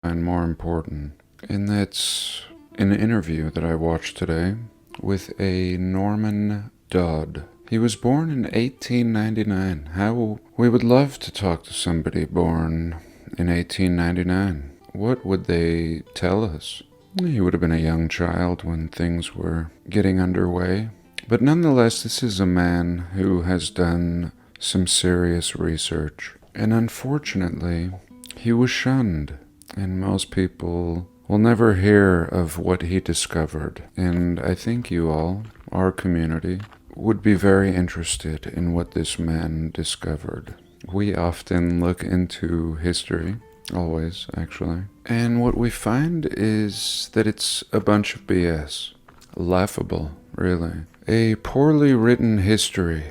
and more important. And that's an interview that I watched today with a Norman Dodd. He was born in 1899. How we would love to talk to somebody born in 1899. What would they tell us? He would have been a young child when things were getting underway. But nonetheless, this is a man who has done some serious research. And unfortunately, he was shunned. And most people will never hear of what he discovered. And I think you all, our community, would be very interested in what this man discovered. We often look into history, always actually, and what we find is that it's a bunch of BS. Laughable, really. A poorly written history,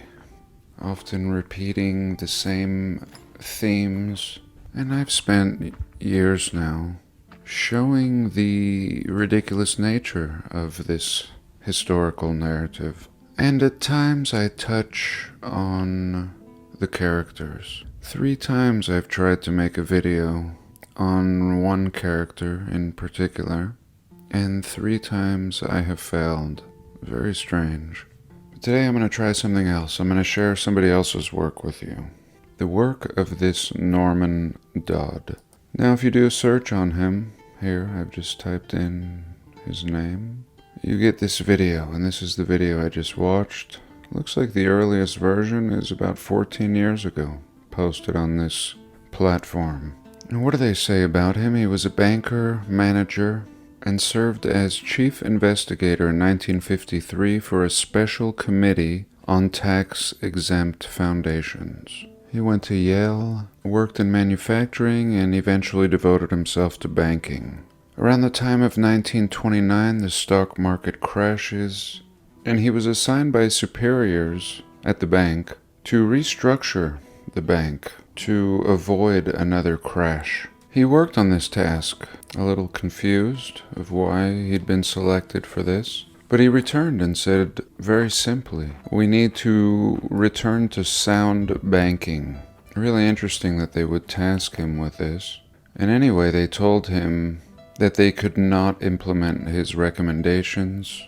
often repeating the same themes. And I've spent years now showing the ridiculous nature of this historical narrative. And at times I touch on the characters. 3 times I've tried to make a video on one character in particular, and 3 times I have failed. Very strange. But today I'm going to try something else. I'm going to share somebody else's work with you. The work of this Norman Dodd. Now if you do a search on him, here I've just typed in his name, you get this video, and this is the video I just watched. Looks like the earliest version is about 14 years ago, posted on this platform. And what do they say about him? He was a banker, manager, and served as chief investigator in 1953 for a special committee on tax-exempt foundations. He went to Yale, worked in manufacturing, and eventually devoted himself to banking. Around the time of 1929, the stock market crashes, and he was assigned by superiors at the bank to restructure the bank to avoid another crash. He worked on this task, a little confused of why he'd been selected for this, but he returned and said very simply, we need to return to sound banking. Really interesting that they would task him with this. And anyway, they told him that they could not implement his recommendations,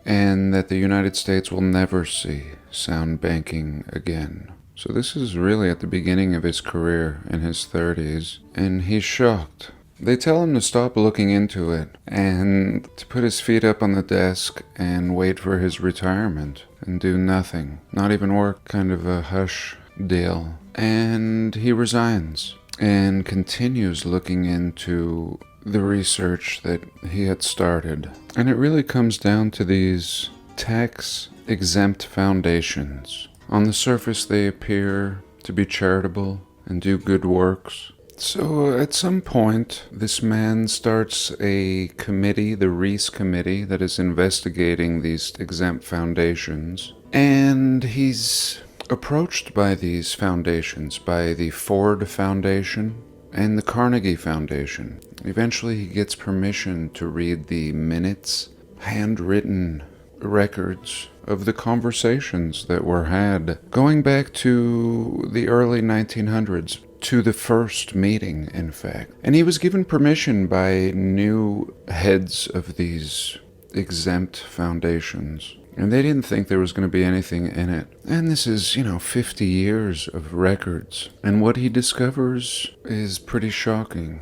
and that the United States will never see sound banking again. So this is really at the beginning of his career in his 30s, and he's shocked. They tell him to stop looking into it and to put his feet up on the desk and wait for his retirement and do nothing, not even work, kind of a hush deal. And he resigns and continues looking into the research that he had started. And it really comes down to these tax-exempt foundations. On the surface, they appear to be charitable and do good works. So at some point, this man starts a committee, the Reese Committee, that is investigating these exempt foundations. And he's approached by these foundations, by the Ford Foundation and the Carnegie Foundation. Eventually he gets permission to read the minutes, handwritten records of the conversations that were had, going back to the early 1900s, to the first meeting, in fact. And he was given permission by new heads of these exempt foundations. And they didn't think there was going to be anything in it. And this is, 50 years of records. And what he discovers is pretty shocking.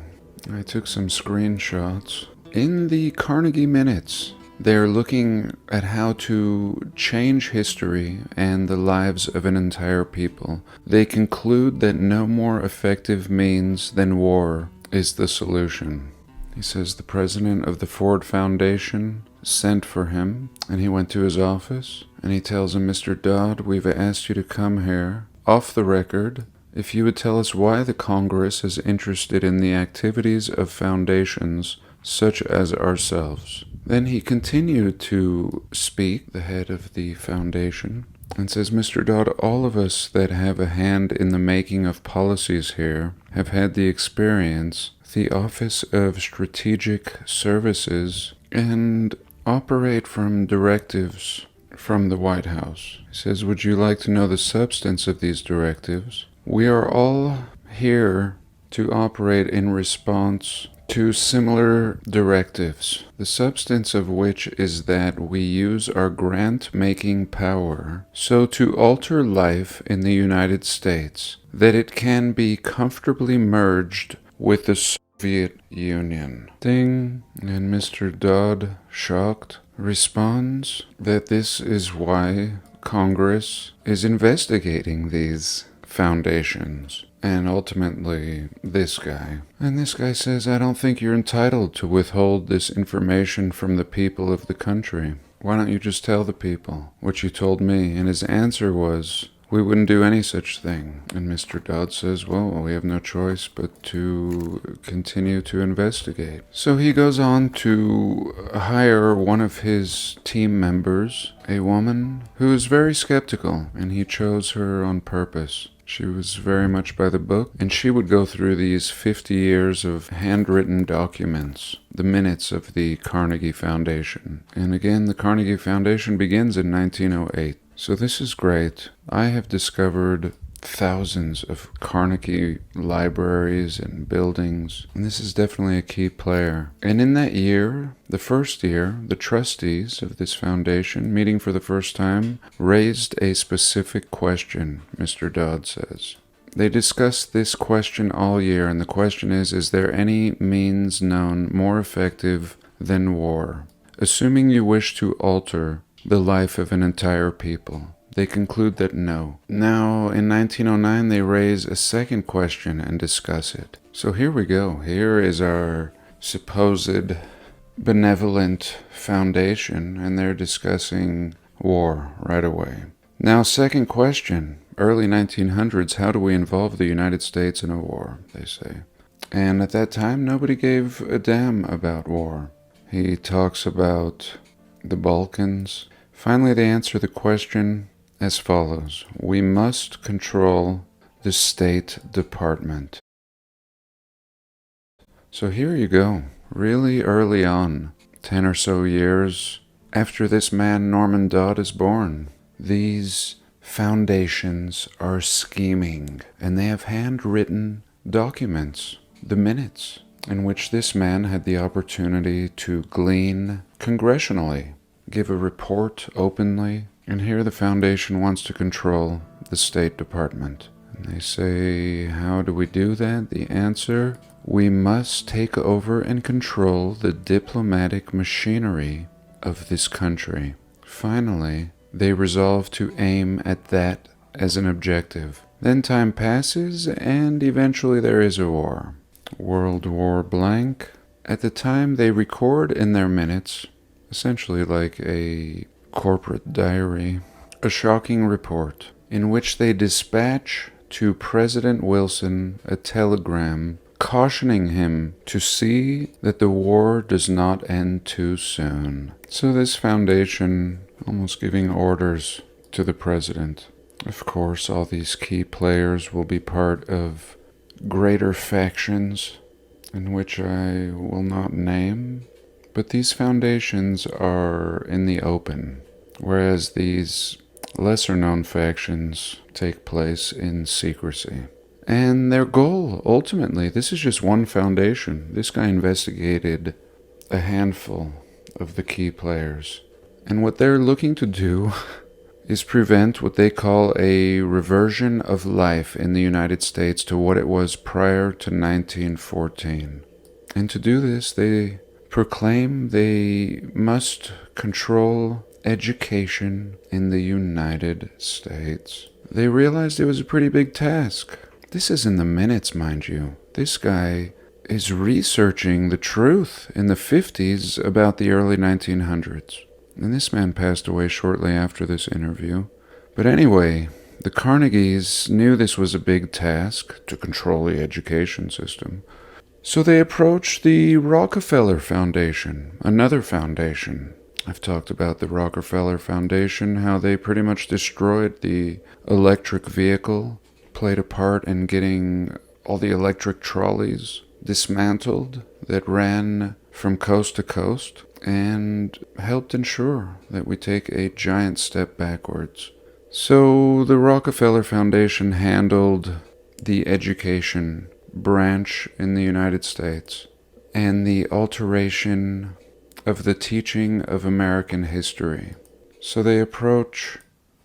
I took some screenshots. In the Carnegie Minutes, they're looking at how to change history and the lives of an entire people. They conclude that no more effective means than war is the solution. He says the president of the Ford Foundation sent for him, and he went to his office, and he tells him, Mr. Dodd, we've asked you to come here, off the record, if you would tell us why the Congress is interested in the activities of foundations such as ourselves. Then he continued to speak, the head of the foundation, and says, Mr. Dodd, all of us that have a hand in the making of policies here have had the experience, the Office of Strategic Services, and operate from directives from the White House. He says, would you like to know the substance of these directives? We are all here to operate in response two similar directives, the substance of which is that we use our grant-making power so to alter life in the United States that it can be comfortably merged with the Soviet Union. Ding. And Mr. Dodd, shocked, responds that this is why Congress is investigating these foundations. And ultimately, this guy. And this guy says, I don't think you're entitled to withhold this information from the people of the country. Why don't you just tell the people what you told me? And his answer was, we wouldn't do any such thing. And Mr. Dodd says, well, we have no choice but to continue to investigate. So he goes on to hire one of his team members, a woman who is very skeptical, and he chose her on purpose. She was very much by the book, and she would go through these 50 years of handwritten documents, the minutes of the Carnegie Foundation. And again, the Carnegie Foundation begins in 1908. So this is great. I have discovered thousands of Carnegie libraries and buildings, and this is definitely a key player. And in that year, the first year, the trustees of this foundation, meeting for the first time, raised a specific question, Mr. Dodd says. They discussed this question all year, and the question is there any means known more effective than war? Assuming you wish to alter the life of an entire people. They conclude that no. Now, in 1909, they raise a second question and discuss it. So here we go. Here is our supposed benevolent foundation, and they're discussing war right away. Now, second question. Early 1900s, how do we involve the United States in a war, they say. And at that time, nobody gave a damn about war. He talks about the Balkans. Finally, they answer the question as follows. We must control the State Department. So here you go, really early on, 10 or so years after this man Norman Dodd is born. These foundations are scheming, and they have handwritten documents, the minutes, in which this man had the opportunity to glean congressionally, give a report openly, and here the foundation wants to control the State Department. And they say, how do we do that? The answer, we must take over and control the diplomatic machinery of this country. Finally, they resolve to aim at that as an objective. Then time passes, and eventually there is a war. World War blank. At the time they record in their minutes, essentially like a corporate diary, a shocking report in which they dispatch to President Wilson a telegram cautioning him to see that the war does not end too soon. So this foundation almost giving orders to the president. Of course, all these key players will be part of greater factions in which I will not name. But these foundations are in the open, whereas these lesser-known factions take place in secrecy. And their goal, ultimately, this is just one foundation. This guy investigated a handful of the key players. And what they're looking to do is prevent what they call a reversion of life in the United States to what it was prior to 1914. And to do this, they proclaim they must control education in the United States. They realized it was a pretty big task. This is in the minutes, mind you. This guy is researching the truth in the 50s about the early 1900s. And this man passed away shortly after this interview. But anyway, the Carnegies knew this was a big task to control the education system. So they approached the Rockefeller Foundation, another foundation. I've talked about the Rockefeller Foundation, how they pretty much destroyed the electric vehicle, played a part in getting all the electric trolleys dismantled that ran from coast to coast, and helped ensure that we take a giant step backwards. So the Rockefeller Foundation handled the education branch in the United States. and the alteration of the teaching of American history. So they approach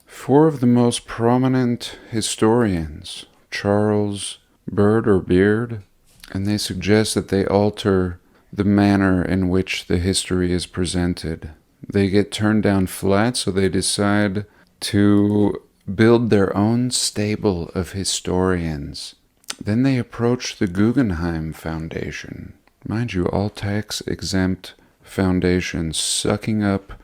four of the most prominent historians, Charles Bird or Beard, and they suggest that they alter the manner in which the history is presented. They get turned down flat, so they decide to build their own stable of historians. Then they approach the Guggenheim Foundation. Mind you, all tax-exempt foundations sucking up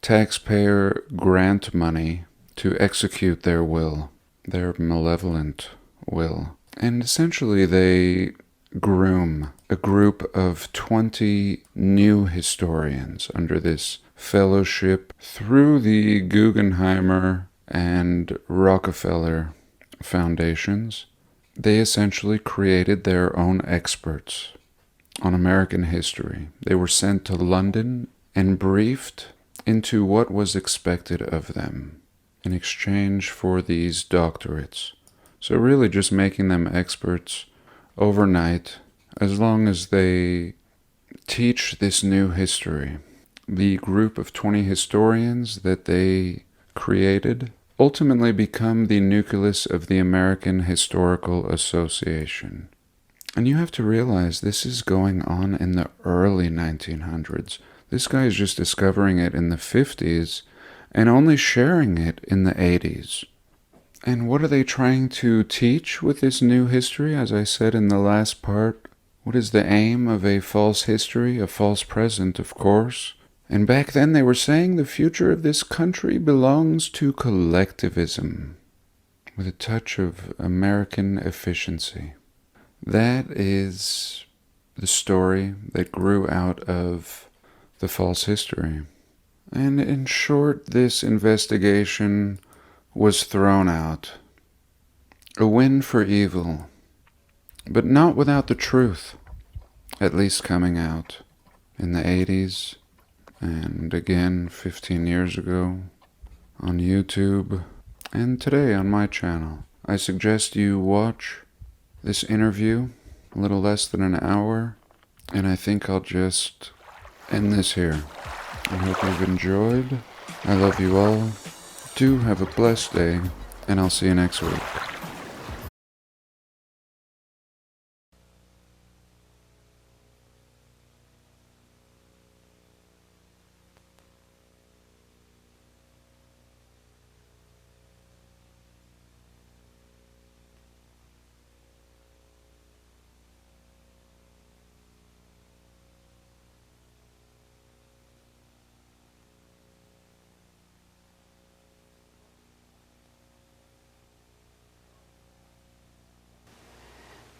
taxpayer grant money to execute their will, their malevolent will. And essentially they groom a group of 20 new historians under this fellowship through the Guggenheimer and Rockefeller foundations. They essentially created their own experts on American history. They were sent to London and briefed into what was expected of them in exchange for these doctorates. So really just making them experts overnight, as long as they teach this new history. The group of 20 historians that they created ultimately become the nucleus of the American Historical Association. And you have to realize this is going on in the early 1900s. This guy is just discovering it in the 50s and only sharing it in the 80s. And what are they trying to teach with this new history? As I said in the last part, what is the aim of a false history? A false present, of course. And back then they were saying the future of this country belongs to collectivism, with a touch of American efficiency. That is the story that grew out of the false history. And in short, this investigation was thrown out. A win for evil, but not without the truth, at least coming out in the 80s, and again 15 years ago on YouTube, and today on my channel. I suggest you watch this interview, a little less than an hour, and I think I'll just end this here. I hope you've enjoyed. I love you all. Do have a blessed day, and I'll see you next week.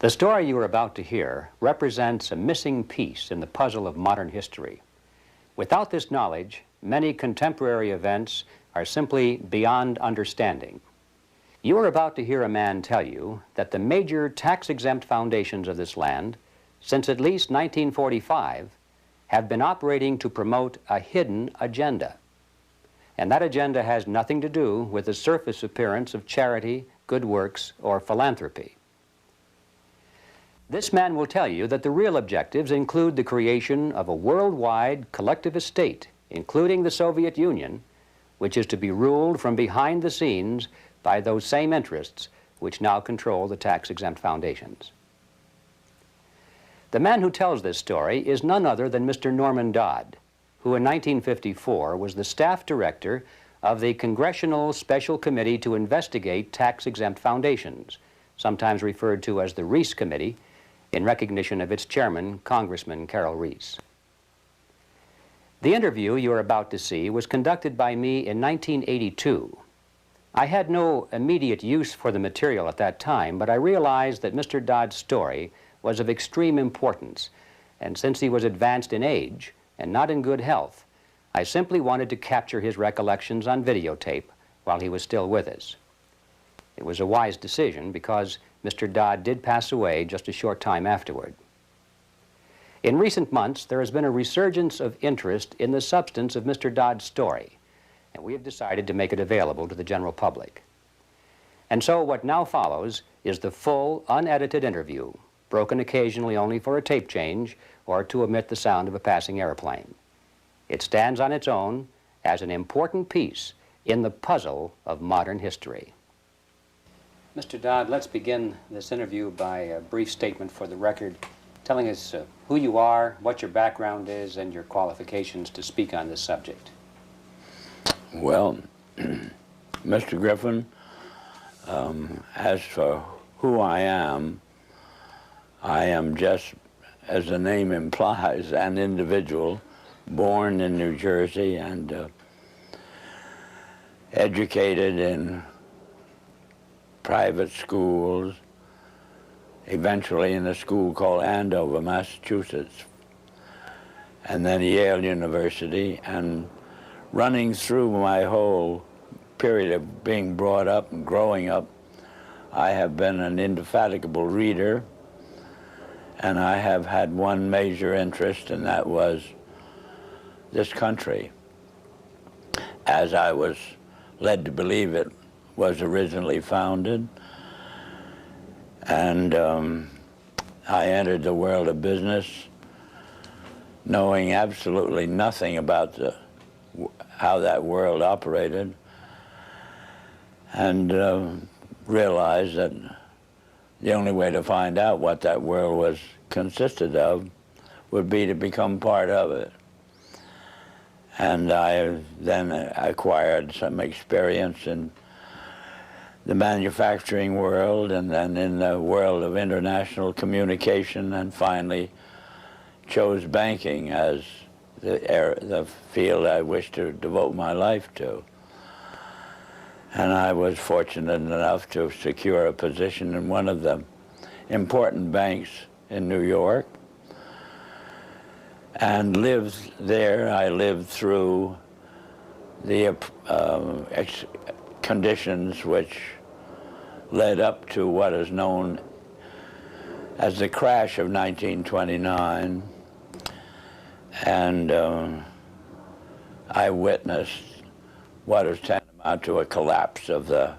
The story you are about to hear represents a missing piece in the puzzle of modern history. Without this knowledge, many contemporary events are simply beyond understanding. You are about to hear a man tell you that the major tax-exempt foundations of this land, since at least 1945, have been operating to promote a hidden agenda. And that agenda has nothing to do with the surface appearance of charity, good works, or philanthropy. This man will tell you that the real objectives include the creation of a worldwide collectivist state, including the Soviet Union, which is to be ruled from behind the scenes by those same interests which now control the tax-exempt foundations. The man who tells this story is none other than Mr. Norman Dodd, who in 1954 was the staff director of the Congressional Special Committee to investigate tax-exempt foundations, sometimes referred to as the Reese Committee, in recognition of its chairman, Congressman Carroll Reese. The interview you are about to see was conducted by me in 1982. I had no immediate use for the material at that time, but I realized that Mr. Dodd's story was of extreme importance, and since he was advanced in age and not in good health, I simply wanted to capture his recollections on videotape while he was still with us. It was a wise decision because Mr. Dodd did pass away just a short time afterward. In recent months, there has been a resurgence of interest in the substance of Mr. Dodd's story, and we have decided to make it available to the general public. And so what now follows is the full, unedited interview broken occasionally only for a tape change or to emit the sound of a passing airplane. It stands on its own as an important piece in the puzzle of modern history. Mr. Dodd, let's begin this interview by a brief statement for the record, telling us who you are, what your background is, and your qualifications to speak on this subject. Well, Mr. Griffin, as for who I am just, as the name implies, an individual born in New Jersey and educated in private schools, eventually in a school called Andover, Massachusetts, and then Yale University, and running through my whole period of being brought up and growing up, I have been an indefatigable reader, and I have had one major interest, and that was this country, as I was led to believe it was originally founded. And I entered the world of business knowing absolutely nothing about how that world operated, and realized that the only way to find out what that world was consisted of would be to become part of it. And I then acquired some experience in the manufacturing world, and then in the world of international communication, and finally chose banking as the field I wished to devote my life to. And I was fortunate enough to secure a position in one of the important banks in New York, and lived there. I lived through the conditions which led up to what is known as the crash of 1929, and I witnessed what is tantamount to a collapse of the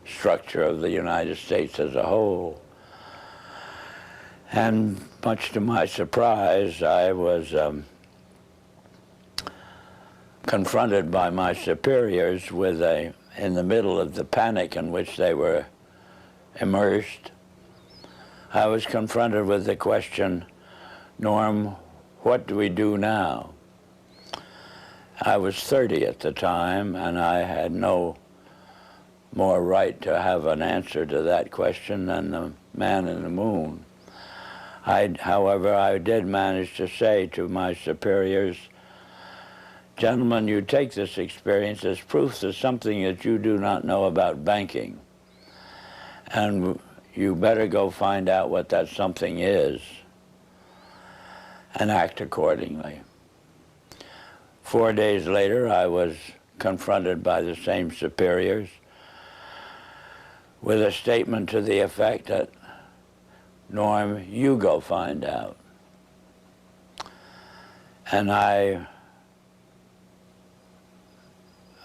structure of the United States as a whole. And much to my surprise, I was confronted by my superiors with in the middle of the panic in which they were immersed, I was confronted with the question, Norm, what do we do now? I was 30 at the time, and I had no more right to have an answer to that question than the man in the moon. However, I did manage to say to my superiors, gentlemen, you take this experience as proof of something that you do not know about banking, and you better go find out what that something is and act accordingly. 4 days later, I was confronted by the same superiors with a statement to the effect that, Norm, you go find out. And I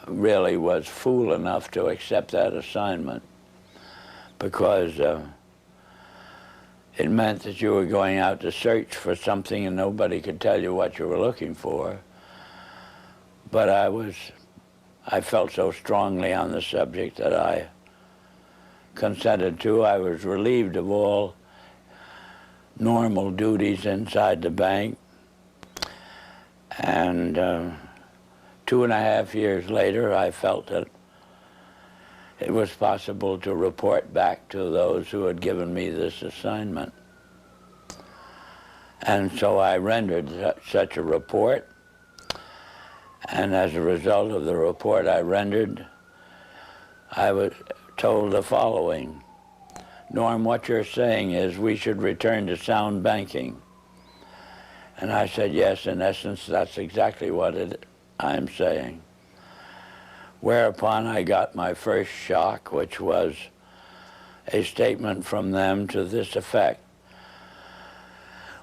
really was fool enough to accept that assignment, because it meant that you were going out to search for something and nobody could tell you what you were looking for. But I felt so strongly on the subject that I consented to. I was relieved of all normal duties inside the bank, and 2.5 years later, I felt that it was possible to report back to those who had given me this assignment. And so I rendered such a report, and as a result of the report I rendered, I was told the following, Norm, what you're saying is we should return to sound banking. And I said, yes, in essence, that's exactly what I'm saying. Whereupon I got my first shock, which was a statement from them to this effect.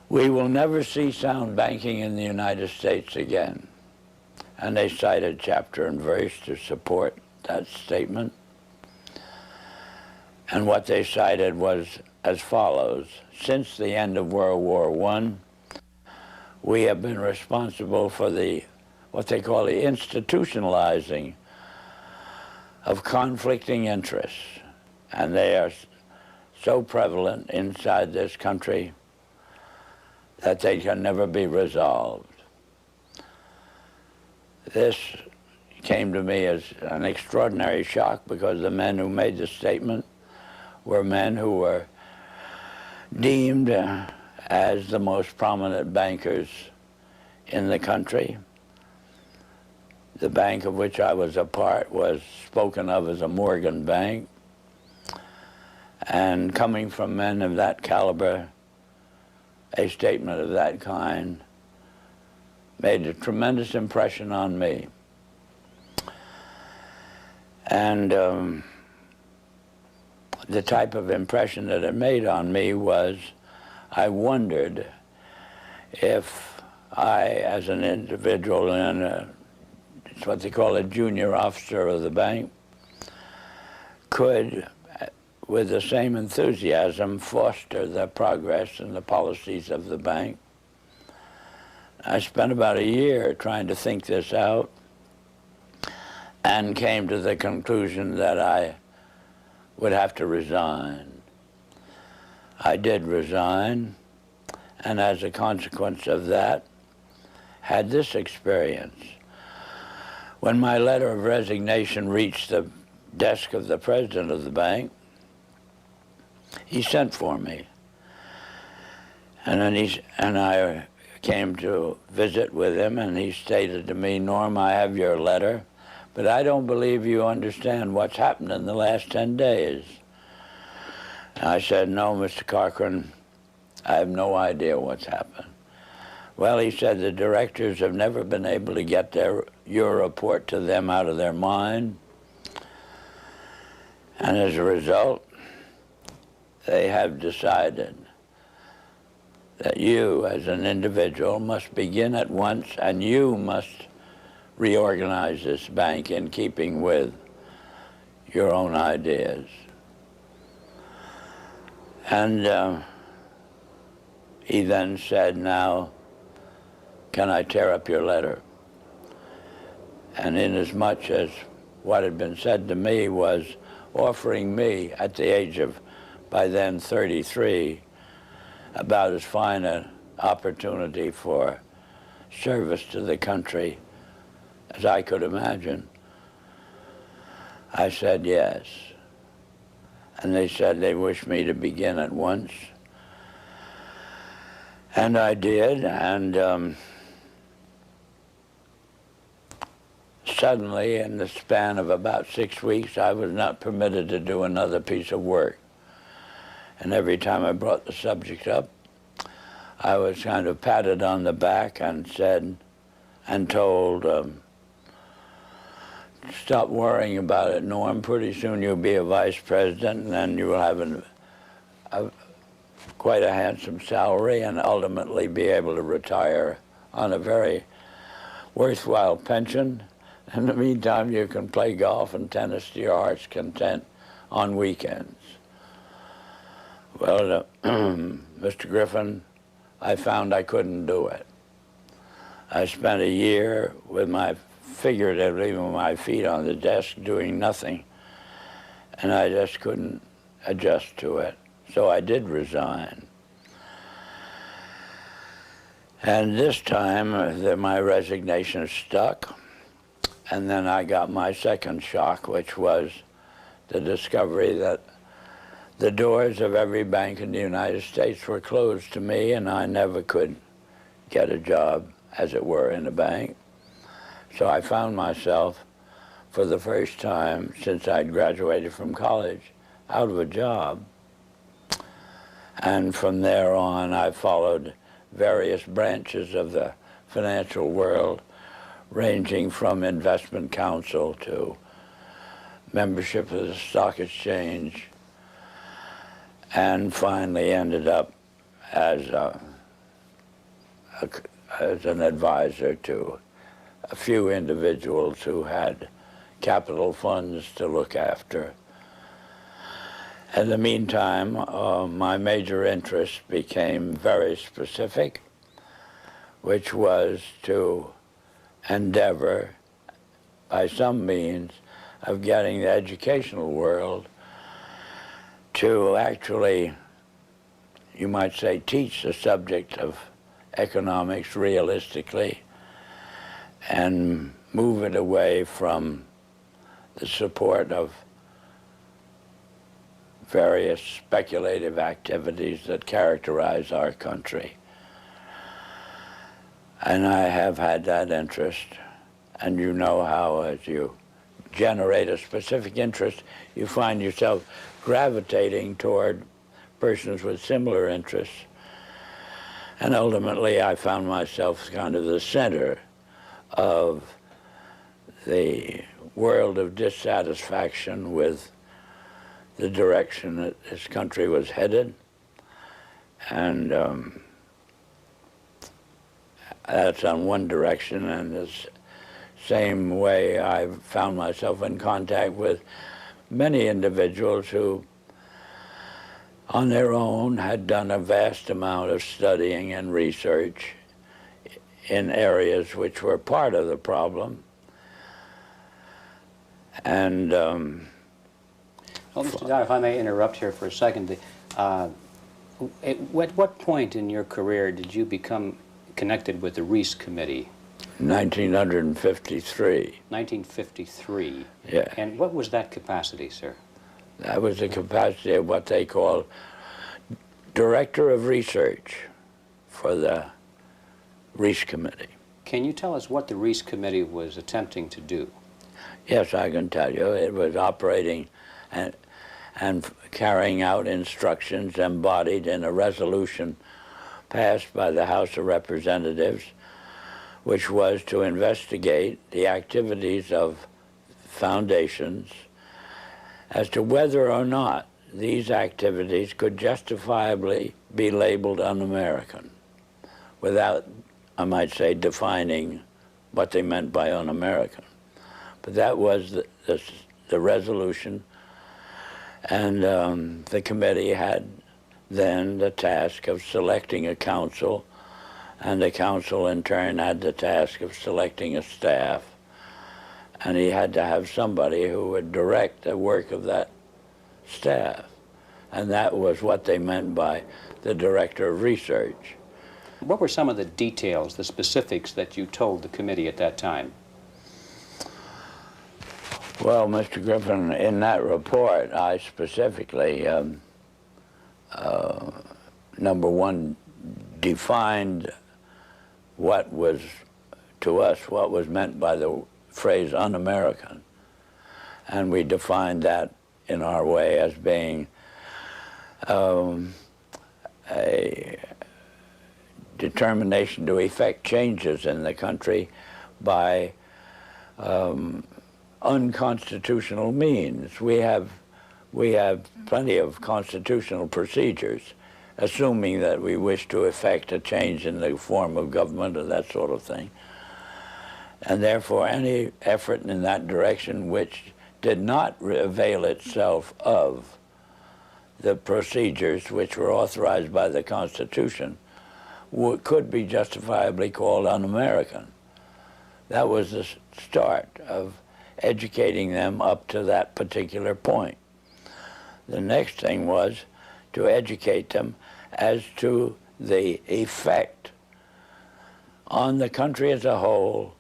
We will never see sound banking in the United States again. And they cited chapter and verse to support that statement. And what they cited was as follows. Since the end of World War I, we have been responsible for what they call the institutionalizing of conflicting interests. And they are so prevalent inside this country that they can never be resolved. This came to me as an extraordinary shock because the men who made the statement were men who were deemed as the most prominent bankers in the country. The bank of which I was a part was spoken of as a Morgan bank. And coming from men of that caliber, a statement of that kind made a tremendous impression on me. And the type of impression that it made on me was, I wondered if I, as an individual and it's what they call a junior officer of the bank, could, with the same enthusiasm, foster the progress and the policies of the bank. I spent about a year trying to think this out and came to the conclusion that I would have to resign. I did resign, and as a consequence of that, had this experience. When my letter of resignation reached the desk of the president of the bank, he sent for me. And then I came to visit with him, and he stated to me, Norm, I have your letter, but I don't believe you understand what's happened in the last 10 days. And I said, no, Mr. Cochran, I have no idea what's happened. Well, he said, the directors have never been able to get your report to them out of their mind. And as a result, they have decided that you, as an individual, must begin at once, and you must reorganize this bank in keeping with your own ideas. And he then said, now, can I tear up your letter? And inasmuch as what had been said to me was offering me, at the age of, by then 33, about as fine an opportunity for service to the country as I could imagine, I said yes. And they said they wished me to begin at once. And I did, and suddenly, in the span of about 6 weeks, I was not permitted to do another piece of work. And every time I brought the subject up, I was kind of patted on the back and said, and told, stop worrying about it, Norm. Pretty soon you'll be a vice president, and then you will have quite a handsome salary and ultimately be able to retire on a very worthwhile pension. In the meantime, you can play golf and tennis to your heart's content on weekends. Well, Mr. Griffin, I found I couldn't do it. I spent a year with figuratively with my feet on the desk doing nothing, and I just couldn't adjust to it. So I did resign. And this time, my resignation stuck, and then I got my second shock, which was the discovery that the doors of every bank in the United States were closed to me, and I never could get a job, as it were, in a bank. So I found myself, for the first time since I'd graduated from college, out of a job. And from there on, I followed various branches of the financial world, ranging from investment counsel to membership of the stock exchange, and finally ended up as an advisor to a few individuals who had capital funds to look after. In the meantime, my major interest became very specific, which was to endeavor, by some means, of getting the educational world to actually, you might say, teach the subject of economics realistically and move it away from the support of various speculative activities that characterize our country. And I have had that interest, and you know how as you generate a specific interest, you find yourself gravitating toward persons with similar interests. And ultimately, I found myself kind of the center of the world of dissatisfaction with the direction that this country was headed. And that's on one direction, and this same way I found myself in contact with many individuals who on their own had done a vast amount of studying and research in areas which were part of the problem. And well, Mr. Dodd, if I may interrupt here for a second, at what point in your career did you become connected with the Reese Committee? 1953. 1953. Yeah. And what was that capacity, sir? That was the capacity of what they call Director of Research for the Reese Committee. Can you tell us what the Reese Committee was attempting to do? Yes, I can tell you. It was operating and carrying out instructions embodied in a resolution passed by the House of Representatives, which was to investigate the activities of foundations as to whether or not these activities could justifiably be labeled un-American without, I might say, defining what they meant by un-American. But that was the resolution, and the committee had then the task of selecting a council, and the council in turn had the task of selecting a staff, and he had to have somebody who would direct the work of that staff. And that was what they meant by the Director of Research. What were some of the details, the specifics that you told the committee at that time? Well, Mr. Griffin, in that report, I specifically, number one, defined what was, to us, what was meant by the phrase un-American. And we defined that in our way as being a determination to effect changes in the country by unconstitutional means. We have plenty of constitutional procedures, assuming that we wish to effect a change in the form of government or that sort of thing. And therefore, any effort in that direction which did not avail itself of the procedures which were authorized by the Constitution could be justifiably called un-American. That was the start of educating them up to that particular point. The next thing was to educate them as to the effect on the country as a whole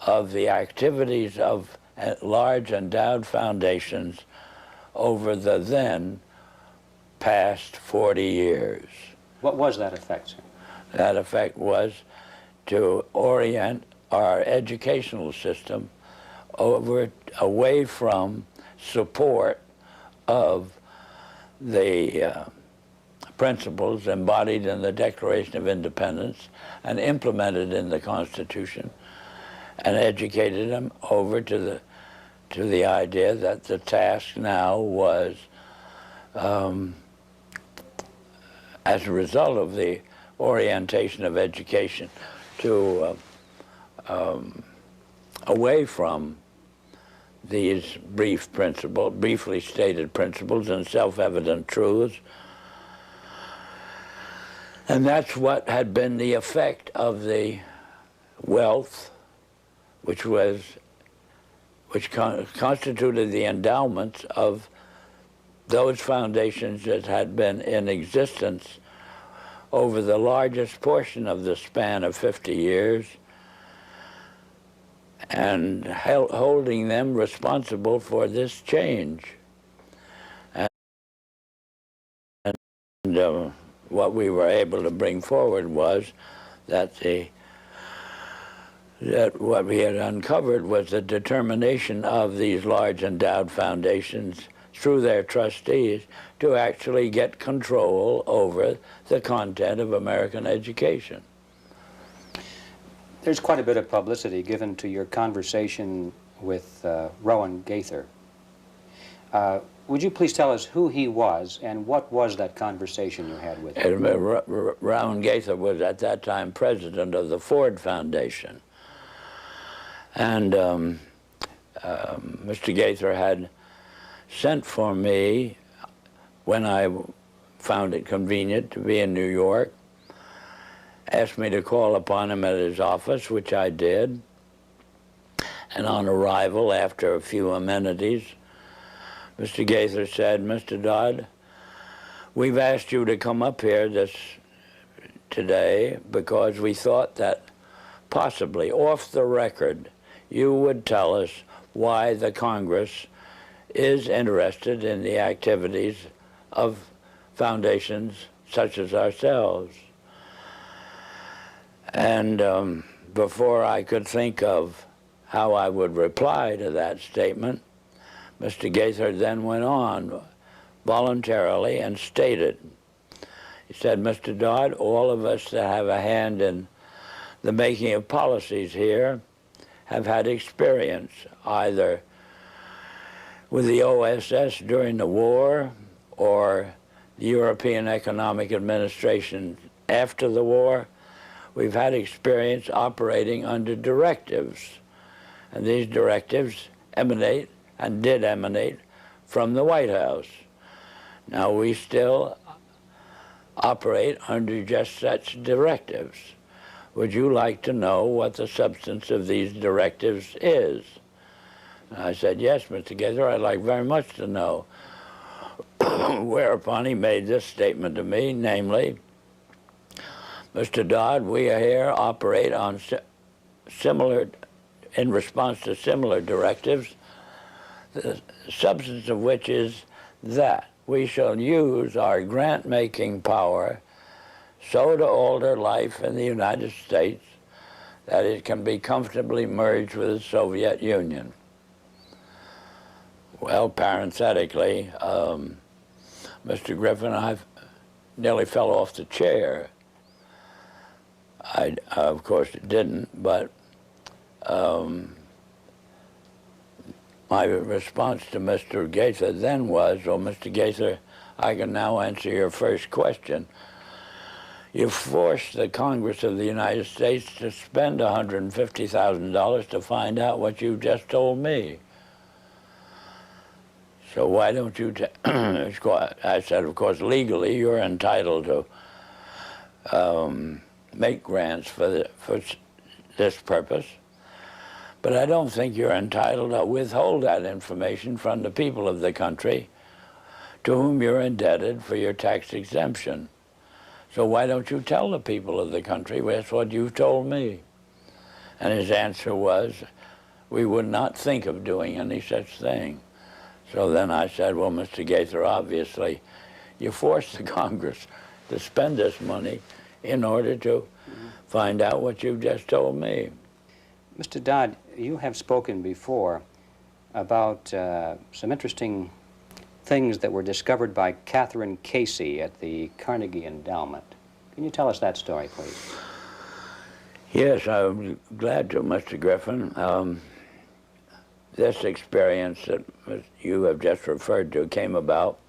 of the activities of large endowed foundations over the then past 40 years. What was that effect, sir? That effect was to orient our educational system away from support of the principles embodied in the Declaration of Independence and implemented in the Constitution, and educated them over to the idea that the task now was, as a result of the orientation of education, to away from these briefly stated principles and self-evident truths. And that's what had been the effect of the wealth which constituted the endowments of those foundations that had been in existence over the largest portion of the span of 50 years, and holding them responsible for this change. And what we were able to bring forward was that what we had uncovered was the determination of these large endowed foundations through their trustees to actually get control over the content of American education. There's quite a bit of publicity given to your conversation with Rowan Gaither. Would you please tell us who he was and what was that conversation you had with him? Rowan Gaither was at that time president of the Ford Foundation. And Mr. Gaither had sent for me when I found it convenient to be in New York, asked me to call upon him at his office, which I did. And on arrival, after a few amenities, Mr. Gaither said, "Mr. Dodd, we've asked you to come up here today because we thought that possibly off the record you would tell us why the Congress is interested in the activities of foundations such as ourselves." And before I could think of how I would reply to that statement, Mr. Gaither then went on voluntarily and stated, he said, "Mr. Dodd, all of us that have a hand in the making of policies here have had experience either with the OSS during the war or the European Economic Administration after the war. We've had experience operating under directives, and these directives emanate and did emanate from the White House. Now we still operate under just such directives. Would you like to know what the substance of these directives is?" And I said, "Yes, Mr. Gaither, I'd like very much to know." Whereupon he made this statement to me, namely, "Mr. Dodd, we here operate on in response to similar directives, the substance of which is that we shall use our grant-making power so to alter life in the United States that it can be comfortably merged with the Soviet Union." Well, parenthetically, Mr. Griffin, I nearly fell off the chair. I, of course, didn't, but my response to Mr. Gaither then was, "Well, Mr. Gaither, I can now answer your first question. You forced the Congress of the United States to spend $150,000 to find out what you just told me. So why don't you I said, "Of course, legally, you're entitled to make grants for this purpose, but I don't think you're entitled to withhold that information from the people of the country to whom you're indebted for your tax exemption. So why don't you tell the people of the country that's what you told me?" And his answer was, "We would not think of doing any such thing." So then I said, "Well, Mr. Gaither, obviously, you forced the Congress to spend this money in order to find out what you've just told me." Mr. Dodd, you have spoken before about some interesting things that were discovered by Catherine Casey at the Carnegie Endowment. Can you tell us that story, please? Yes, I'm glad to, Mr. Griffin. This experience that you have just referred to came about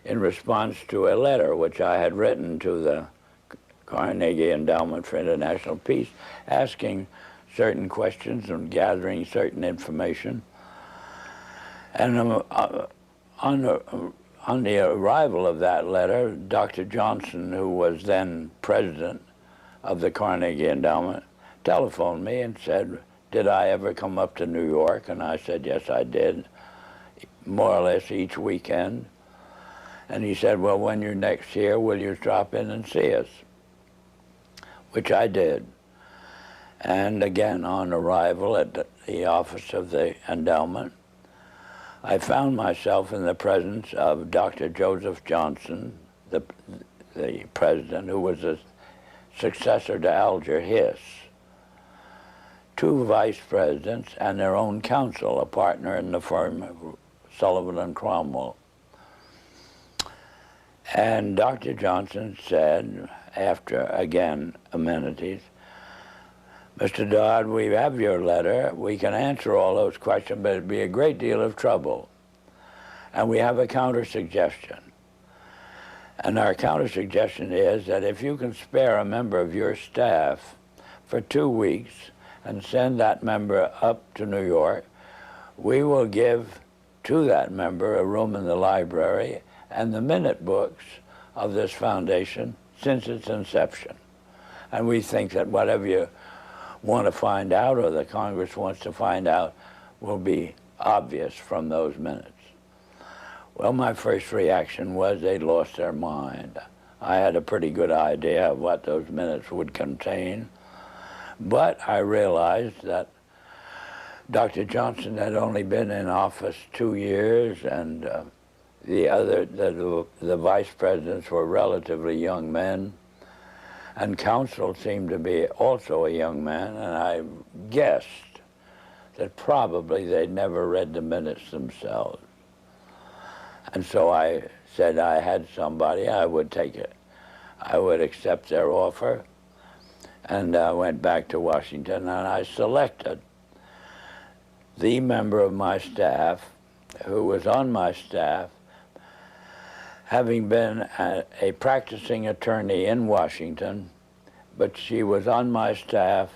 in response to a letter which I had written to the Carnegie Endowment for International Peace, asking certain questions and gathering certain information. And on the arrival of that letter, Dr. Johnson, who was then president of the Carnegie Endowment, telephoned me and said, did I ever come up to New York? And I said, yes, I did, more or less each weekend. And he said, well, when you're next here, will you drop in and see us? Which I did. And again, on arrival at the office of the endowment, I found myself in the presence of Dr. Joseph Johnson, the president, who was a successor to Alger Hiss, two vice presidents, and their own counsel, a partner in the firm of Sullivan and Cromwell. And Dr. Johnson said, after, again, amenities, Mr. Dodd, we have your letter. We can answer all those questions, but it'd be a great deal of trouble. And we have a counter-suggestion. And our counter-suggestion is that if you can spare a member of your staff for 2 weeks and send that member up to New York, we will give to that member a room in the library and the minute books of this foundation since its inception. And we think that whatever you want to find out, or the Congress wants to find out, will be obvious from those minutes. Well, my first reaction was they'd lost their mind. I had a pretty good idea of what those minutes would contain, but I realized that Dr. Johnson had only been in office 2 years, and the vice presidents were relatively young men, and counsel seemed to be also a young man, and I guessed that probably they'd never read the minutes themselves. And so I said I had somebody, I would take it. I would accept their offer, and I went back to Washington, and I selected the member of my staff who was on my staff, having been a practicing attorney in Washington, but she was on my staff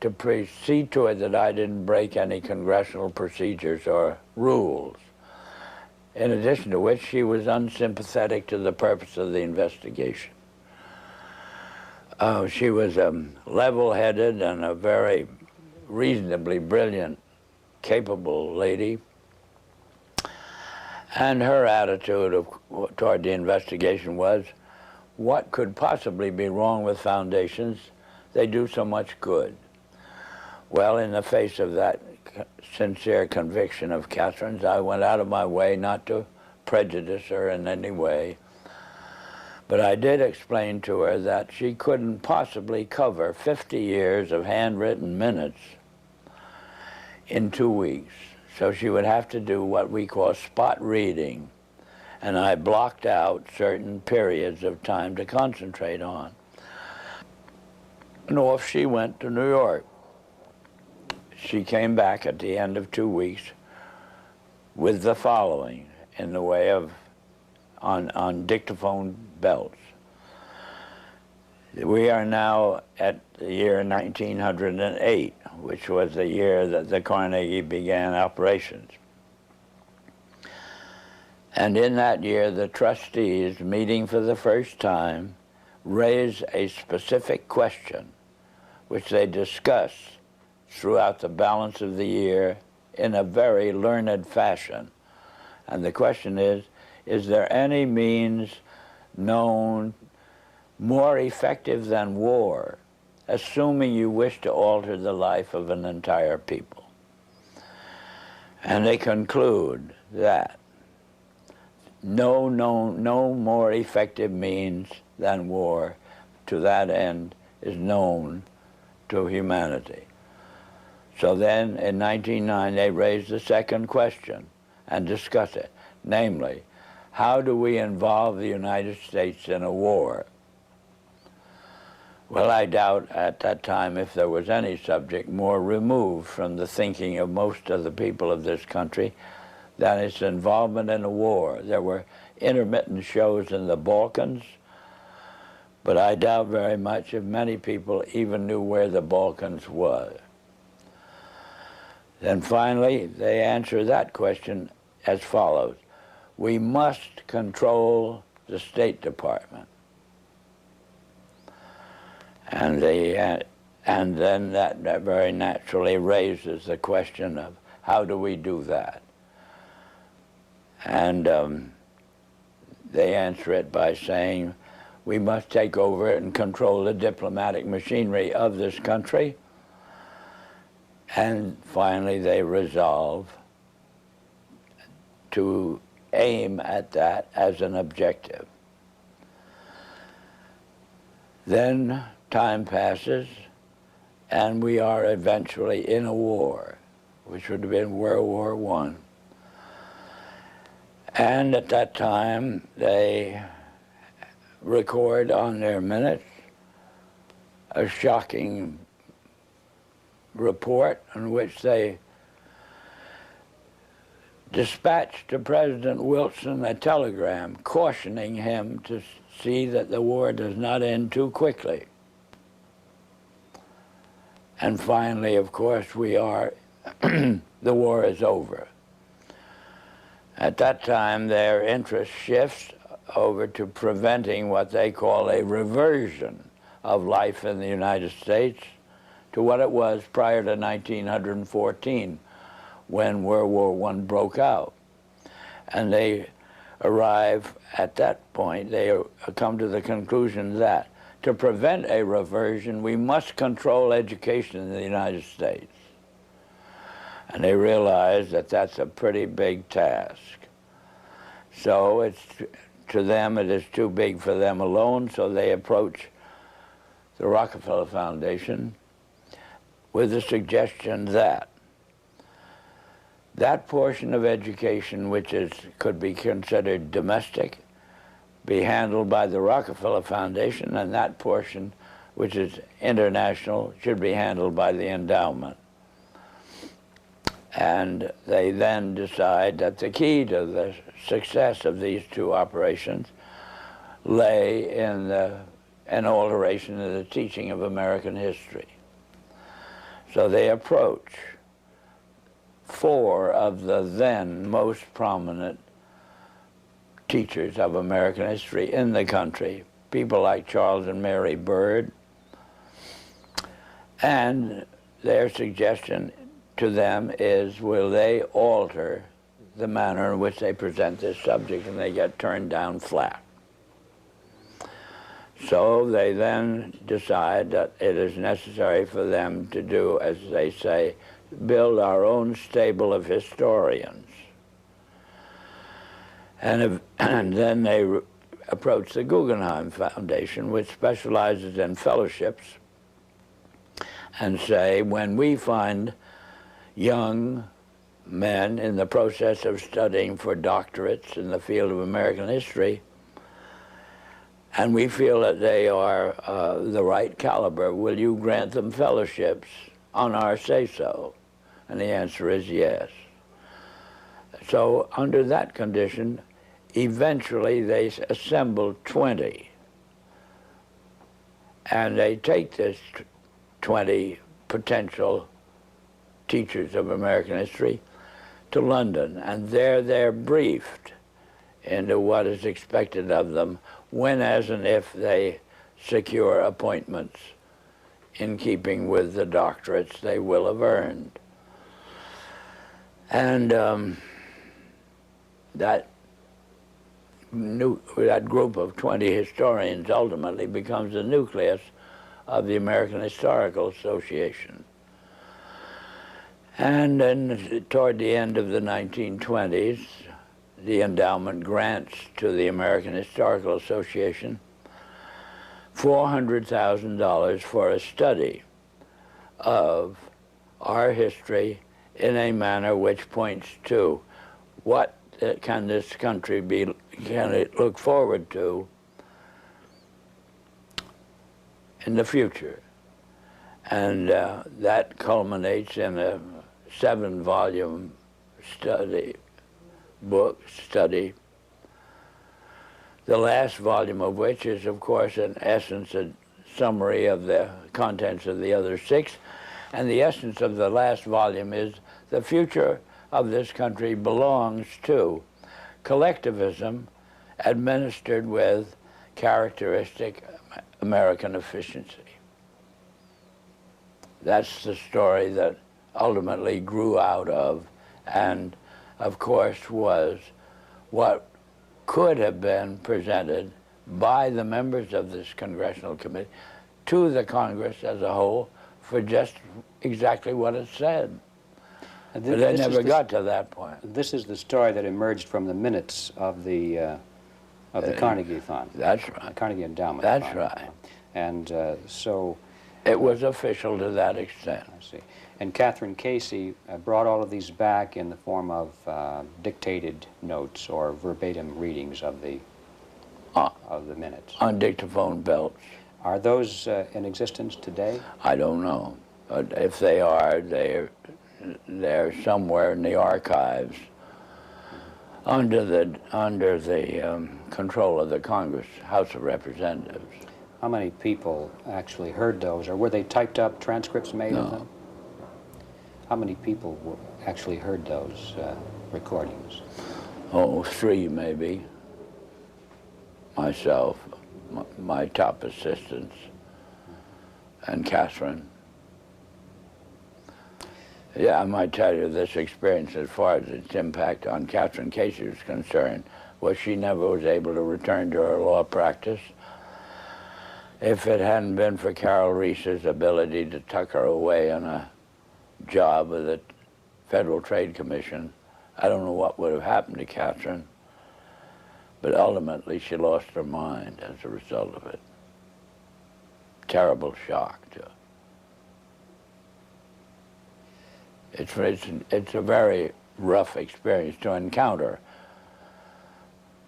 to see to it that I didn't break any congressional procedures or rules. In addition to which, she was unsympathetic to the purpose of the investigation. She was level-headed and a very reasonably brilliant, capable lady. And her attitude toward the investigation was, what could possibly be wrong with foundations? They do so much good. Well, in the face of that sincere conviction of Catherine's, I went out of my way not to prejudice her in any way. But I did explain to her that she couldn't possibly cover 50 years of handwritten minutes in 2 weeks. So she would have to do what we call spot reading. And I blocked out certain periods of time to concentrate on. And off she went to New York. She came back at the end of 2 weeks with the following in the way of, on dictaphone belts. We are now at the year 1908, which was the year that the Carnegie began operations. And in that year, the trustees, meeting for the first time, raised a specific question, which they discussed throughout the balance of the year in a very learned fashion. And the question is there any means known more effective than war, assuming you wish to alter the life of an entire people? And they conclude that no more effective means than war to that end is known to humanity. So then in 1909 they raised the second question and discussed it, namely, how do we involve the United States in a war? Well, I doubt at that time if there was any subject more removed from the thinking of most of the people of this country than its involvement in a war. There were intermittent shows in the Balkans, but I doubt very much if many people even knew where the Balkans was. Then finally, they answered that question as follows: we must control the State Department. And then that very naturally raises the question of how do we do that? And they answer it by saying we must take over and control the diplomatic machinery of this country. And finally they resolve to aim at that as an objective. Then time passes, and we are eventually in a war, which would have been World War I. And at that time, they record on their minutes a shocking report in which they dispatched to President Wilson a telegram cautioning him to see that the war does not end too quickly. And finally, of course, we are, the war is over. At that time, their interest shifts over to preventing what they call a reversion of life in the United States to what it was prior to 1914, when World War I broke out. And they arrive at that point, they come to the conclusion that to prevent a reversion, we must control education in the United States. And they realize that that's a pretty big task. So it's, to them, it is too big for them alone, so they approach the Rockefeller Foundation with the suggestion that that portion of education which could be considered domestic be handled by the Rockefeller Foundation, and that portion which is international should be handled by the endowment. And they then decide that the key to the success of these two operations lay in an alteration of the teaching of American history. So they approach 4 of the then most prominent teachers of American history in the country, people like Charles and Mary Bird, and their suggestion to them is, will they alter the manner in which they present this subject, and they get turned down flat. So they then decide that it is necessary for them to do, as they say, build our own stable of historians. And then they approach the Guggenheim Foundation, which specializes in fellowships, and say, when we find young men in the process of studying for doctorates in the field of American history, and we feel that they are the right caliber, will you grant them fellowships on our say-so? And the answer is yes. So under that condition, eventually they assemble 20. And they take this 20 potential teachers of American history to London, and there they're briefed into what is expected of them when, as and if they secure appointments in keeping with the doctorates they will have earned. And that group of 20 historians ultimately becomes the nucleus of the American Historical Association. And then toward the end of the 1920s, the endowment grants to the American Historical Association $400,000 for a study of our history in a manner which points to what can this country can it look forward to in the future. And that culminates in a 7-volume study, the last volume of which is, of course, in essence, a summary of the contents of the other 6. And the essence of the last volume is the future of this country belongs to collectivism administered with characteristic American efficiency. That's the story that ultimately grew out of, and of course was what could have been presented by the members of this congressional committee to the Congress as a whole for just exactly what it said. But they never got to that point. This is the story that emerged from the minutes of the Carnegie Fund. That's right. The Carnegie Endowment That's Fund. right. And so... It was official to that extent. I see. And Catherine Casey brought all of these back in the form of dictated notes or verbatim readings of the minutes. On dictaphone belts. Are those in existence today? I don't know. But if they are, they're somewhere in the archives under the control of the Congress, House of Representatives. How many people actually heard those, or were they typed up transcripts made of them? How many people actually heard those recordings? Oh, 3 maybe. Myself, my top assistants, and Catherine. Yeah, I might tell you this experience as far as its impact on Catherine Casey was concerned was she never was able to return to her law practice. If it hadn't been for Carol Reese's ability to tuck her away on a job with the Federal Trade Commission, I don't know what would have happened to Catherine, but ultimately she lost her mind as a result of it. Terrible shock to her. It's a very rough experience to encounter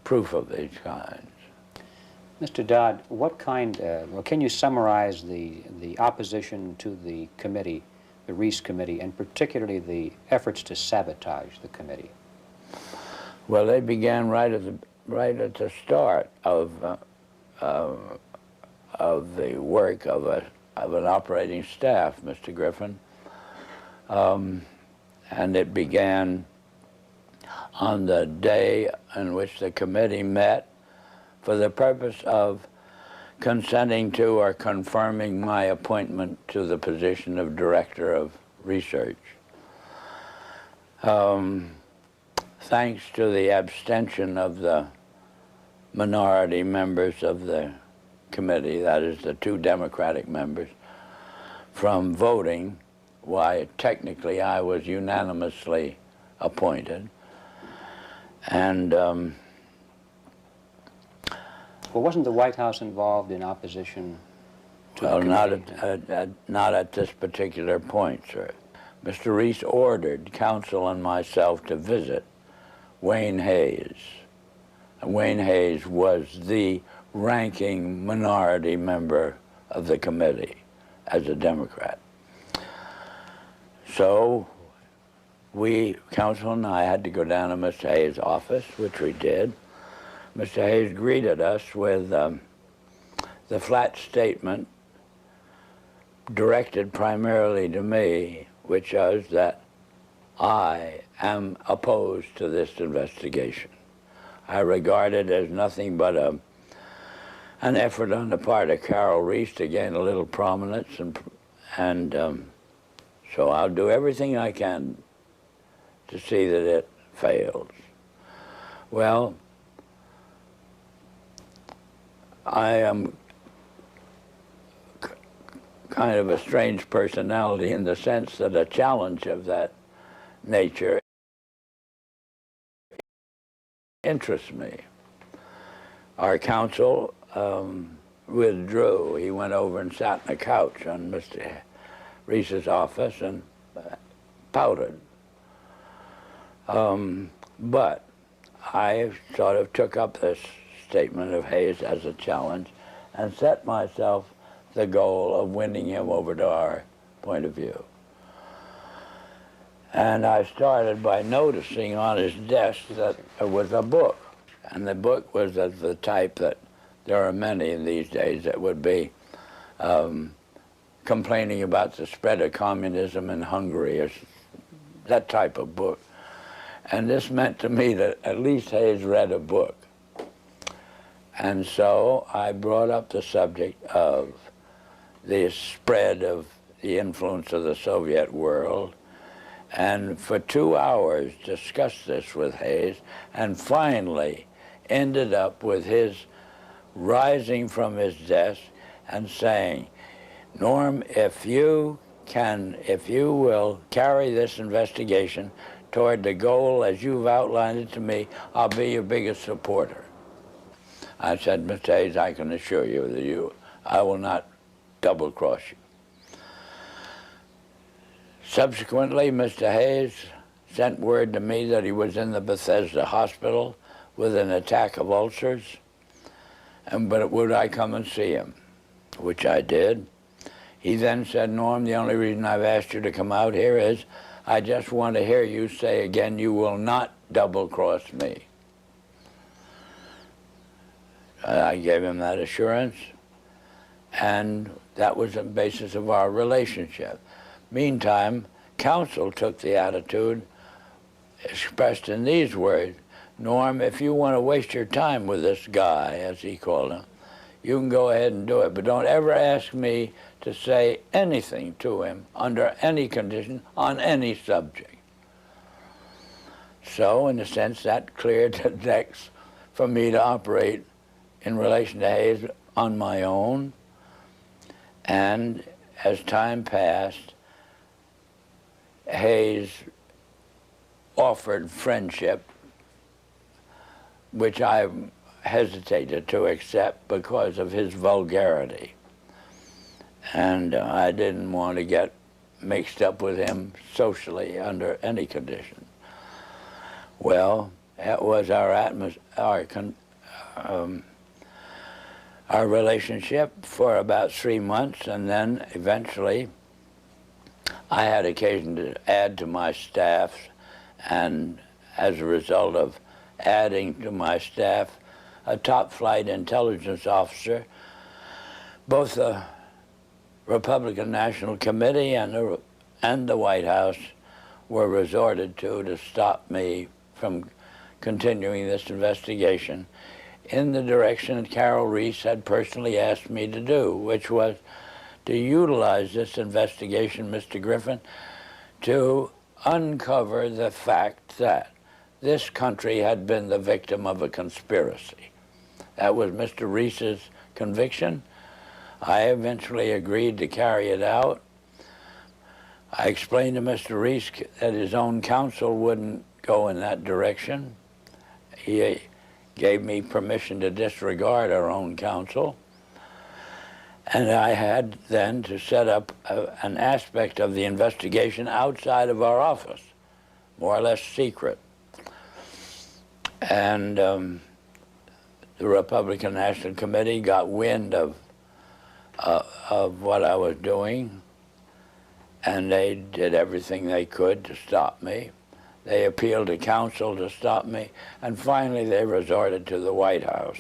proof of these kinds. Mr. Dodd, what kind, well, can you summarize the opposition to the committee, the Reese Committee, and particularly the efforts to sabotage the committee? Well, they began right at the start of the work of an operating staff, Mr. Griffin, and it began on the day in which the committee met for the purpose of consenting to or confirming my appointment to the position of Director of Research. Thanks to the abstention of the minority members of the committee, that is the 2 Democratic members, from voting, why technically I was unanimously appointed. And well, wasn't the White House involved in opposition to the committee? Not at this particular point, sir. Mr. Reese ordered counsel and myself to visit Wayne Hayes. And Wayne Hayes was the ranking minority member of the committee as a Democrat. So we, counsel and I, had to go down to Mr. Hayes' office, which we did. Mr. Hayes greeted us with the flat statement directed primarily to me, which was that I am opposed to this investigation. I regard it as nothing but an effort on the part of Carol Reese to gain a little prominence, and so I'll do everything I can to see that it fails. Well, I am kind of a strange personality in the sense that a challenge of that nature interests me. Our counsel withdrew. He went over and sat on a couch on Mr. Reese's office and pouted. But I sort of took up this statement of Hayes as a challenge and set myself the goal of winning him over to our point of view. And I started by noticing on his desk that there was a book. And the book was of the type that there are many in these days that would be complaining about the spread of communism in Hungary, or that type of book. And this meant to me that at least Hayes read a book. And so I brought up the subject of the spread of the influence of the Soviet world, and for 2 hours discussed this with Hayes, and finally ended up with his rising from his desk and saying, Norm, if you will carry this investigation toward the goal as you've outlined it to me, I'll be your biggest supporter. I said, Mr. Hayes, I can assure you that I will not double-cross you. Subsequently, Mr. Hayes sent word to me that he was in the Bethesda hospital with an attack of ulcers, but would I come and see him, which I did. He then said, Norm, the only reason I've asked you to come out here is I just want to hear you say again, you will not double-cross me. I gave him that assurance, and that was the basis of our relationship. Meantime, counsel took the attitude expressed in these words, Norm, if you want to waste your time with this guy, as he called him, you can go ahead and do it, but don't ever ask me to say anything to him under any condition on any subject. So, in a sense, that cleared the decks for me to operate in relation to Hayes on my own. And as time passed, Hayes offered friendship, which I hesitated to accept because of his vulgarity. And I didn't want to get mixed up with him socially under any condition. Well, that was our relationship for about 3 months, and then eventually I had occasion to add to my staff, and as a result of adding to my staff a top-flight intelligence officer, both the Republican National Committee and the White House were resorted to stop me from continuing this investigation in the direction that Carol Reese had personally asked me to do, which was to utilize this investigation, Mr. Griffin, to uncover the fact that this country had been the victim of a conspiracy. That was Mr. Reese's conviction. I eventually agreed to carry it out. I explained to Mr. Reese that his own counsel wouldn't go in that direction. He gave me permission to disregard our own counsel. And I had then to set up an aspect of the investigation outside of our office, more or less secret. And the Republican National Committee got wind of what I was doing, and they did everything they could to stop me. They appealed to counsel to stop me, and finally they resorted to the White House.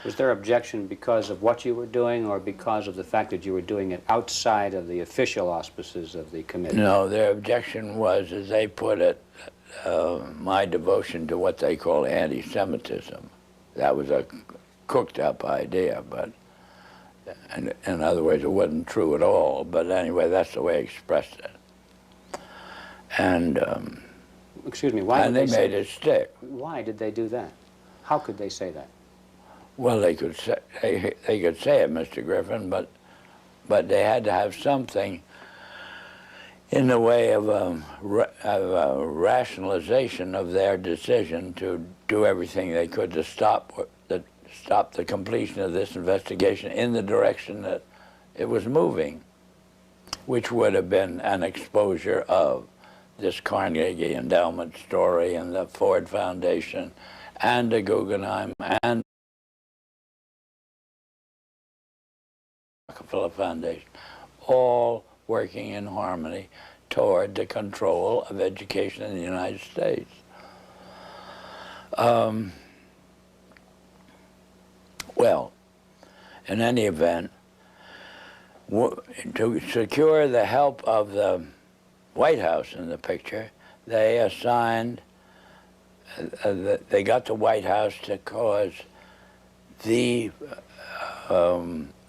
Was their objection because of what you were doing, or because of the fact that you were doing it outside of the official auspices of the committee? No, their objection was, as they put it, my devotion to what they call anti-Semitism. That was a cooked-up idea, but in other words, it wasn't true at all. But anyway, that's the way I expressed it. And excuse me, why and did they made it stick. Why did they do that? How could they say that? Well, they could say it, Mr. Griffin, but they had to have something in the way of a rationalization of their decision to do everything they could to stop the completion of this investigation in the direction that it was moving, which would have been an exposure of this Carnegie Endowment story and the Ford Foundation and the Guggenheim and Rockefeller Foundation, all working in harmony toward the control of education in the United States. Well, in any event, to secure the help of the White House in the picture, they assigned, they got the White House to cause the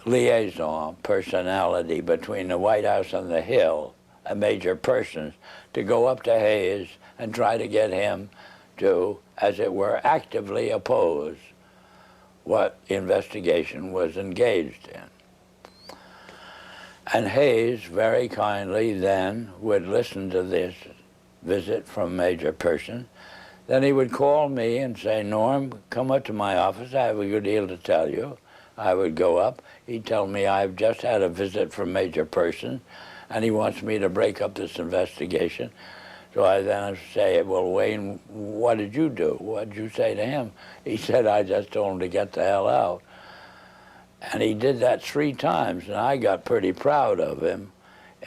liaison personality between the White House and the Hill, a major person, to go up to Hayes and try to get him to, as it were, actively oppose what investigation was engaged in. And Hayes very kindly then would listen to this visit from Major Person. Then he would call me and say, Norm, come up to my office, I have a good deal to tell you. I would go up. He'd tell me, I've just had a visit from Major Person, and he wants me to break up this investigation. So I then say, well, Wayne, what did you do? What did you say to him? He said, I just told him to get the hell out. And he did that 3 times, and I got pretty proud of him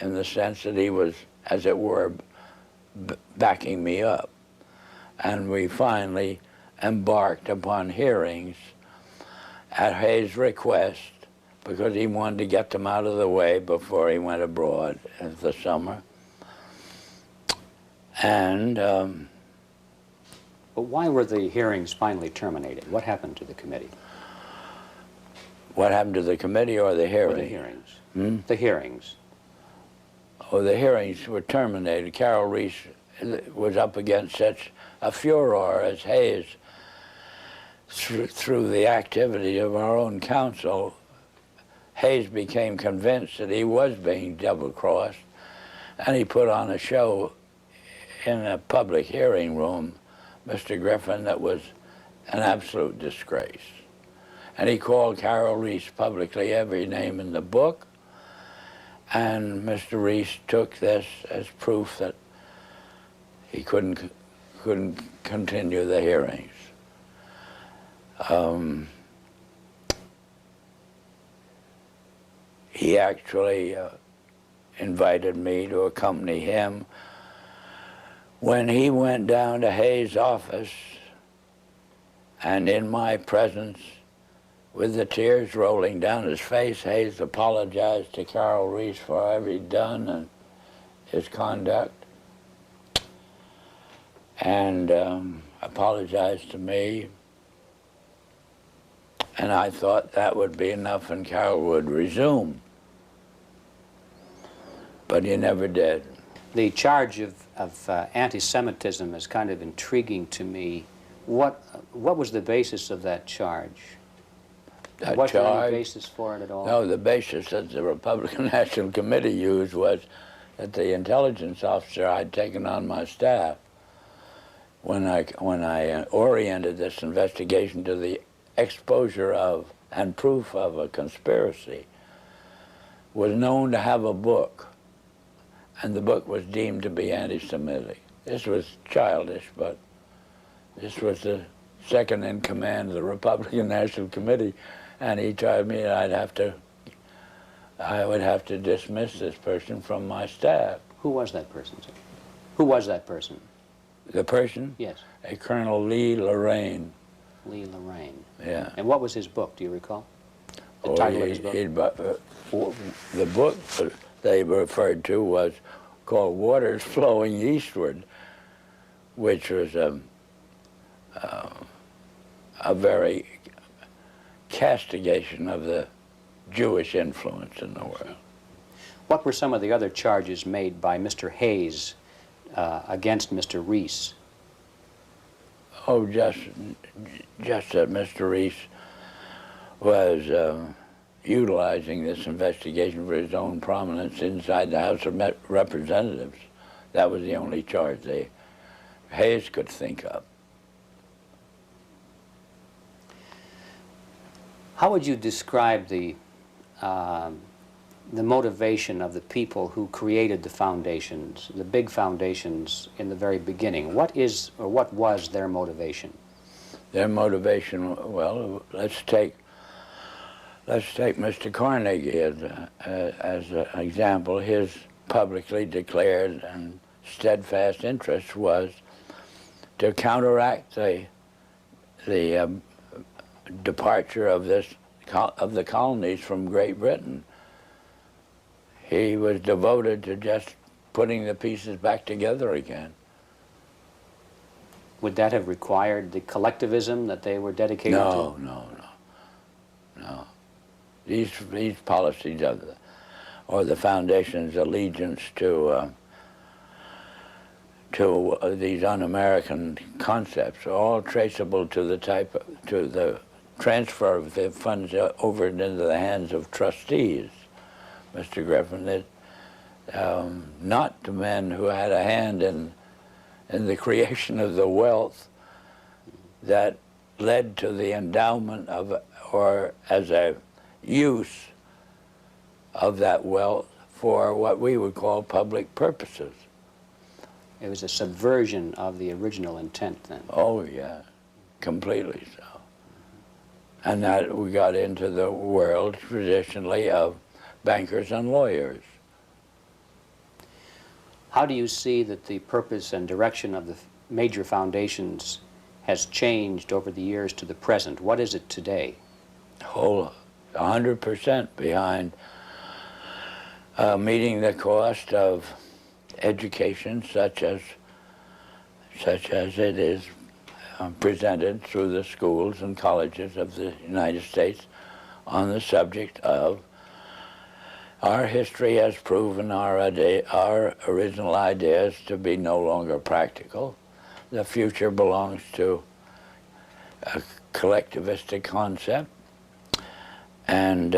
in the sense that he was, as it were, backing me up. And we finally embarked upon hearings at Hayes' request, because he wanted to get them out of the way before he went abroad in the summer. And But why were the hearings finally terminated? What happened to the committee? what happened to the committee or the hearing? Or the hearings. The hearings. Oh, the hearings were terminated. Carol Reese was up against such a furor as Hayes, through the activity of our own counsel. Hayes became convinced that he was being double-crossed, and he put on a show in a public hearing room, Mr. Griffin, that was an absolute disgrace. And he called Carol Reese publicly every name in the book, and Mr. Reese took this as proof that he couldn't continue the hearings. He actually invited me to accompany him when he went down to Hayes' office, and in my presence, with the tears rolling down his face, Hayes apologized to Carol Reese for whatever he'd done and his conduct, and apologized to me. And I thought that would be enough and Carol would resume. But he never did. The charge of anti-Semitism is kind of intriguing to me. What was the basis of that charge? Was there any basis for it at all? No, the basis that the Republican National Committee used was that the intelligence officer I'd taken on my staff, when I oriented this investigation to the exposure of and proof of a conspiracy, was known to have a book, and the book was deemed to be anti-Semitic. This was childish, but this was the second in command of the Republican National Committee, and he told me I would have to dismiss this person from my staff. Who was that person, sir? Who was that person? The person? Yes. A Colonel Lee Lorraine. Lee Lorraine. Yeah. And what was his book, do you recall? The title of his book? The book they referred to was called Waters Flowing Eastward, which was a very castigation of the Jewish influence in the world. What were some of the other charges made by Mr. Hayes against Mr. Reese? Oh, just that Mr. Reese was utilizing this investigation for his own prominence inside the House of Representatives. That was the only charge Hayes could think of. How would you describe the motivation of the people who created the foundations, the big foundations in the very beginning? What is or what was their motivation? Their motivation, well, let's take Mr. Carnegie as an example. His publicly declared and steadfast interest was to counteract the departure of the colonies from Great Britain. He was devoted to just putting the pieces back together again. Would that have required the collectivism that they were dedicated to? No. These policies or the foundation's allegiance to these un-American concepts are all traceable to the transfer of the funds over into the hands of trustees, Mr. Griffin. Not the men who had a hand in the creation of the wealth that led to the endowment of, or as a use of that wealth for what we would call public purposes. It was a subversion of the original intent then. Oh yeah, completely so. And that we got into the world traditionally of bankers and lawyers. How do you see that the purpose and direction of the major foundations has changed over the years to the present? What is it today? Whole 100% behind meeting the cost of education such as it is presented through the schools and colleges of the United States on the subject of our history has proven our original ideas to be no longer practical. The future belongs to a collectivistic concept, and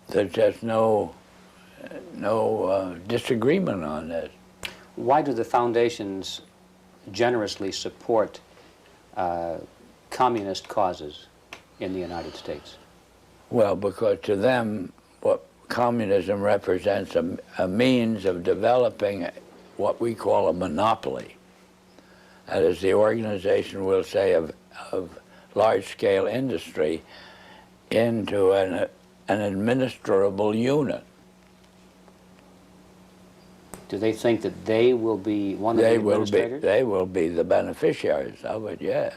there's just no disagreement on this. Why do the foundations generously support communist causes in the United States? Well, because to them, what communism represents a means of developing what we call a monopoly. That is, the organization, we'll say, of large-scale industry into an administrable unit. Do they think that they will be one of the administrators? They will be the beneficiaries of it, yes.